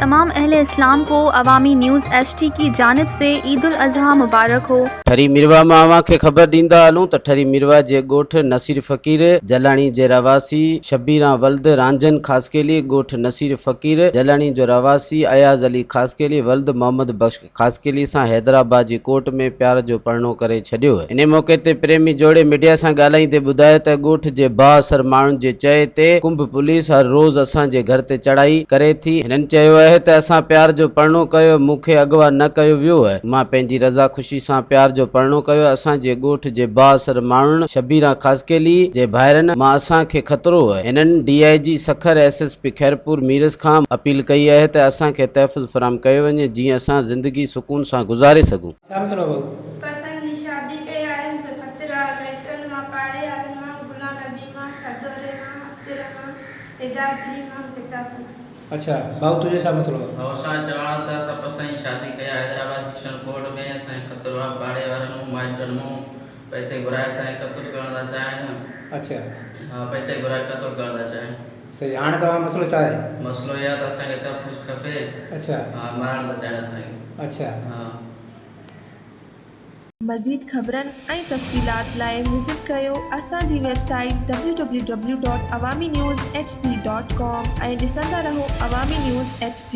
तमाम अहले इस्लाम को अवामी न्यूज़ HT की जानिब से ईद उल अज़हा मुबारक हो। ठरी मिरवा मां अवां खे ख़बर ॾींदा हलूं त ठरी मिरवा जे ॻोठ नसीर फ़कीर जलाणी जे रवासी शबीरा वल्द रांझन खासकेली ॻोठ नसीर फ़कीर जलाणी जो रवासी अयाज़ अली खासकेली वल्द मोहम्मद बख्श खासकेली सां हैदराबाद जी कोर्ट में प्यार जो परणो करे छॾियो। इन मौके ते प्रेमी जोड़े मीडिया सां ॻाल्हाईंदे ॿुधायो त ॻोठ जे बाअसर माण्हुनि जे चए ते कुंभ पुलिस हर रोज़ असांजे घर ते चढ़ाई करे थी। हिननि चयो आहे त असां प्यार जो परणो कयो, मूंखे अगवा न कयो वियो आहे। मां पंहिंजी रज़ा ख़ुशी सां प्यार जो परणो कयो। असांजे ॻोठ जे बाअसर माण्हुनि शबीरा खासकेली जे भाइरनि मां असांखे ख़तरो आहे। हिननि DIG सखर SSP खैरपुर मीरस खां अपील कई आहे त असांखे तहफ़ुज़ फराहम कयो वञे जीअं असां ज़िंदगी सुकून सां गुज़ारे सघूं। अच्छा भाऊ तुझे छा मसलो है? असां चवण त असां पसंदि शादी कया हैदराबाद सेशन कोर्ट में असांखे ख़तरो आहे भाड़े वारनि माइटनि मूं पैसे घुराए असांखे क़तल करण था चाहिनि। अच्छा हाँ पैसे घुराए क़तल करण था चाहिनि। सही हाणे तव्हां मसलो छा आहे? मसलो इहा त असांखे तहफ़ुज़ खपे। अच्छा हाँ मारण था चाहिनि असांखे। अच्छा हाँ मज़ीद ख़बरनि ऐं तफ़सीलात लाइ विज़िट कयो असांजी वेबसाइट www.awamiNewsHD.com ऐं ॾिसंदा रहो अवामी न्यूज़ HD।